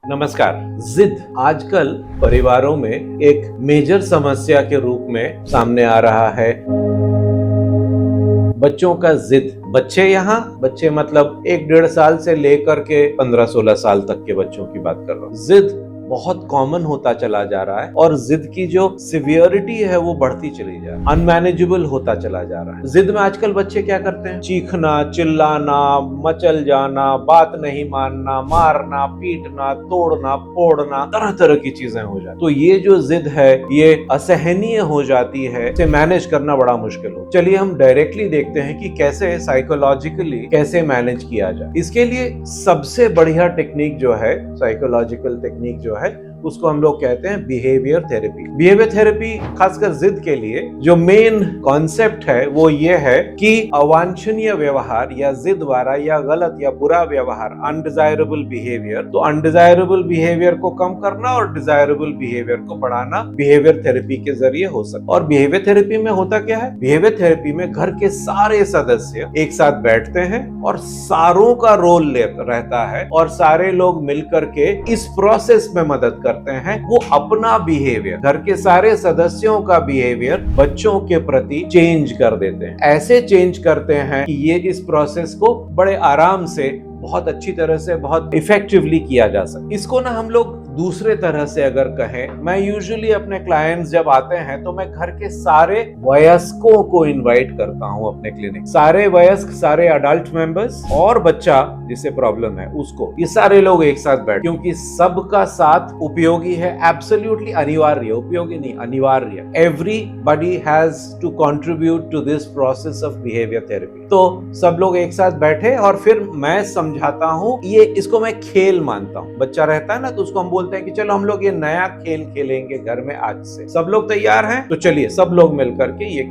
नमस्कार। जिद आजकल परिवारों में एक मेजर समस्या के रूप में सामने आ रहा है। बच्चों का जिद, बच्चे मतलब 1-1.5 साल से लेकर के 15-16 साल तक के बच्चों की बात कर रहा हूँ। जिद बहुत कॉमन होता चला जा रहा है और जिद की जो सिवियरिटी है वो बढ़ती चली जा रही है, अनमैनेजेबल होता चला जा रहा है। जिद में आजकल बच्चे क्या करते हैं? चीखना, चिल्लाना, मचल जाना, बात नहीं मानना, मारना, पीटना, तोड़ना, फोड़ना, तरह तरह की चीजें हो जाती। तो ये जो जिद है ये असहनीय हो जाती है, इसे मैनेज करना बड़ा मुश्किल हो। चलिए हम डायरेक्टली देखते हैं कि कैसे साइकोलॉजिकली कैसे मैनेज किया जाए। इसके लिए सबसे बढ़िया टेक्निक जो है, साइकोलॉजिकल टेक्निक जो है, उसको हम लोग कहते हैं बिहेवियर थेरेपी। बिहेवियर थेरेपी खासकर जिद के लिए जो मेन कॉन्सेप्ट है वो ये है कि अवांछनीय व्यवहार या जिद वाला या गलत या बुरा व्यवहार, अनडिजायरेबल बिहेवियर, तो अनडिजायरेबल बिहेवियर को कम करना और डिजायरेबल बिहेवियर को बढ़ाना बिहेवियर थेरेपी के जरिए हो सकता है। और बिहेवियर थेरेपी में होता क्या है? बिहेवियर थेरेपी में घर के सारे सदस्य एक साथ बैठते हैं और सारों का रोल रहता है और सारे लोग मिलकर के इस प्रोसेस में मदद करते हैं। वो अपना बिहेवियर, घर के सारे सदस्यों का बिहेवियर बच्चों के प्रति चेंज कर देते हैं। ऐसे चेंज करते हैं कि ये इस प्रोसेस को बड़े आराम से, बहुत अच्छी तरह से, बहुत इफेक्टिवली किया जा सकता है। इसको ना हम लोग दूसरे तरह से अगर कहें, मैं यूजुअली अपने क्लाइंट्स जब आते हैं तो मैं घर के सारे वयस्कों को इनवाइट करता हूं अपने क्लिनिक। सारे वयस्क, सारे अडल्ट मेंबर्स और बच्चा जिसे प्रॉब्लम है उसको, ये सारे लोग एक साथ बैठ, क्योंकि सबका साथ उपयोगी है। एब्सोल्युटली अनिवार्य, उपयोगी नहीं, अनिवार्य। Everybody has to contribute to this process of behaviour therapy. तो सब लोग एक साथ बैठे और फिर मैं समझाता हूं। ये इसको मैं खेल मानता हूं। बच्चा रहता है ना तो उसको हम बोलते हैं कि चलो हम लोग ये नया खेल खेलेंगे घर में आज से। सब लोग तैयार हैं? तो चलिए सब लोग मिलकर के ये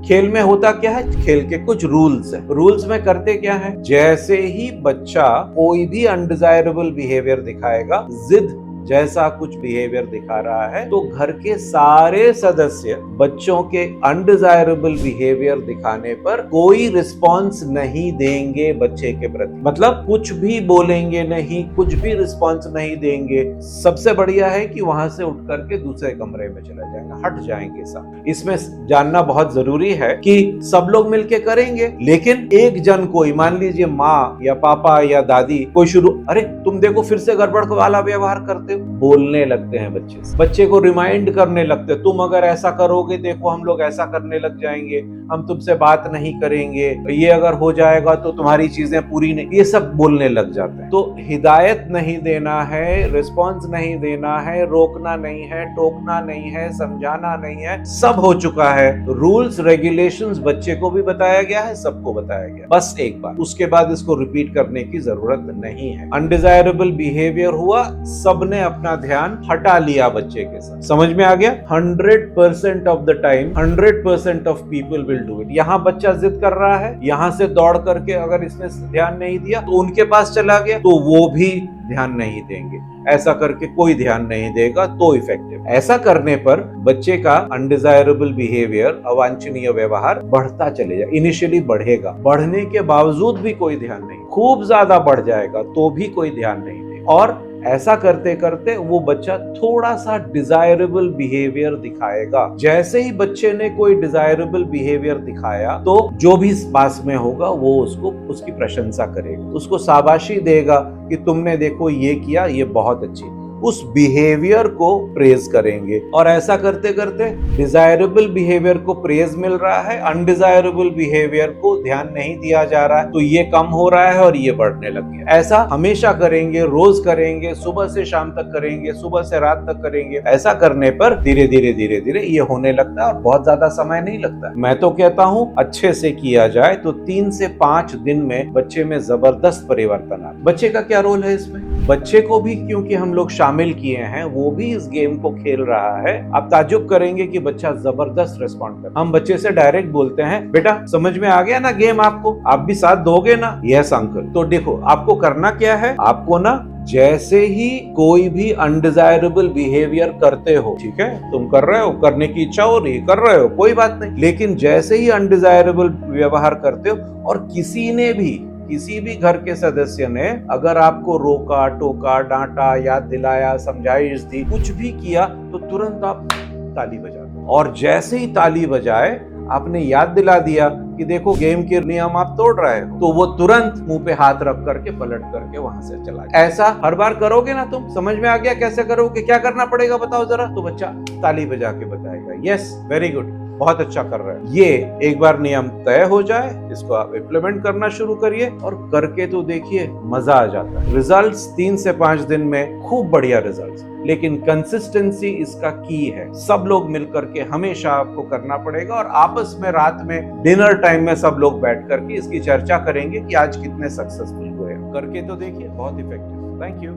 खेल में होता क्या है? खेल के कुछ रूल्स हैं। रूल्स में करते क्या है? जैसे ही बच्चा कोई भी अनडिजायरेबल बिहेवियर दिखाएगा, जिद जैसा कुछ बिहेवियर दिखा रहा है, तो घर के सारे सदस्य बच्चों के अनडिजायरेबल बिहेवियर दिखाने पर कोई रिस्पॉन्स नहीं देंगे बच्चे के प्रति। मतलब कुछ भी बोलेंगे नहीं, कुछ भी रिस्पॉन्स नहीं देंगे। सबसे बढ़िया है कि वहां से उठ करके दूसरे कमरे में चला जाएगा, हट जाएंगे सब। इसमें जानना बहुत जरूरी है कि सब लोग मिलके करेंगे, लेकिन एक जन कोई, मान लीजिए माँ या पापा या दादी, कोई शुरू, अरे तुम देखो फिर से गड़बड़ वाला व्यवहार करते, बोलने लगते हैं बच्चे से। बच्चे को रिमाइंड करने लगते, तुम अगर ऐसा करोगे देखो हम लोग ऐसा करने लग जाएंगे, हम तुमसे बात नहीं करेंगे, ये अगर हो जाएगा तो तुम्हारी चीजें पूरी नहीं, ये सब बोलने लग जाते हैं। तो हिदायत नहीं देना है, रिस्पॉन्स नहीं देना है, रोकना नहीं है, टोकना नहीं है, समझाना नहीं है, सब हो चुका है। रूल्स रेगुलेशंस बच्चे को भी बताया गया है, सबको बताया गया, बस एक बार। उसके बाद इसको रिपीट करने की जरूरत नहीं है। अनडिजायरेबल बिहेवियर हुआ, सबने अपना ध्यान हटा लिया बच्चे के साथ। समझ में आ गया? 100% of the time 100% of people will do it. यहाँ बच्चा जिद कर रहा है, यहाँ से दौड़ करके अगर इसने ध्यान नहीं दिया तो उनके पास चला गया, तो वो भी ध्यान नहीं देंगे। ऐसा करके कोई ध्यान नहीं देगा तो इफेक्टिव। ऐसा करने पर बच्चे का अनडिजायरेबल बिहेवियर, अवांछनीय व्यवहार बढ़ता चलेगा। इनिशियली बढ़ेगा, बढ़ने के बावजूद भी कोई ध्यान नहीं, खूब ज्यादा बढ़ जाएगा तो भी कोई ध्यान नहीं देगा। और ऐसा करते करते वो बच्चा थोड़ा सा डिजायरेबल बिहेवियर दिखाएगा। जैसे ही बच्चे ने कोई डिजायरेबल बिहेवियर दिखाया तो जो भी पास में होगा वो उसको, उसकी प्रशंसा करेगा, उसको शाबाशी देगा कि तुमने देखो ये किया, ये बहुत अच्छी, उस बिहेवियर को प्रेज करेंगे। और ऐसा करते करते डिजायरेबल बिहेवियर को प्रेज मिल रहा है, अनडिजायरेबल बिहेवियर को ध्यान नहीं दिया जा रहा है, तो ये कम हो रहा है और ये बढ़ने लग गया। ऐसा हमेशा करेंगे, रोज करेंगे, सुबह से शाम तक करेंगे, सुबह से रात तक करेंगे। ऐसा करने पर धीरे धीरे ये होने लगता है और बहुत ज्यादा समय नहीं लगता। मैं तो कहता हूँ अच्छे से किया जाए तो 3 से 5 दिन में बच्चे में जबरदस्त परिवर्तन आता है। बच्चे का क्या रोल है इसमें? बच्चे को भी क्योंकि हम लोग शामिल किए हैं, वो भी इस गेम को खेल रहा है। आप ताज्जुब करेंगे कि बच्चा जबरदस्त रिस्पॉन्ड कर। हम बच्चे से डायरेक्ट बोलते हैं, बेटा समझ में आ गया ना गेम आपको, आप भी साथ दोगे ना? Yes uncle. तो देखो आपको करना क्या है, आपको ना जैसे ही कोई भी अनडिजायरेबल बिहेवियर करते हो, ठीक है, तुम कर रहे हो, करने की इच्छा हो रही, कर रहे हो, कोई बात नहीं, लेकिन जैसे ही अनडिजायरेबल व्यवहार करते हो और किसी ने भी किसी भी घर के सदस्य ने अगर आपको रोका, टोका, डांटा, याद दिलाया, समझाइश दी, कुछ भी किया तो तुरंत आप ताली बजा दो। और जैसे ही ताली बजाए, आपने याद दिला दिया कि देखो गेम के नियम आप तोड़ रहे हो, तो वो तुरंत मुंह पे हाथ रख करके पलट करके वहां से चला जाए। ऐसा हर बार करोगे ना तुम, समझ में आ गया कैसे करोगे, क्या करना पड़ेगा बताओ जरा? तो बच्चा ताली बजा के बताएगा, यस वेरी गुड, बहुत अच्छा कर रहे हैं। ये एक बार नियम तय हो जाए, इसको आप इम्प्लीमेंट करना शुरू करिए और करके तो देखिए, मजा आ जाता है। रिजल्ट्स 3 से 5 दिन में खूब बढ़िया रिजल्ट्स, लेकिन कंसिस्टेंसी इसका की है। सब लोग मिलकर के हमेशा आपको करना पड़ेगा और आपस में रात में डिनर टाइम में सब लोग बैठ करके इसकी चर्चा करेंगे कि आज कितने सक्सेसफुल हुए। करके तो देखिए, बहुत इफेक्टिव। Thank you.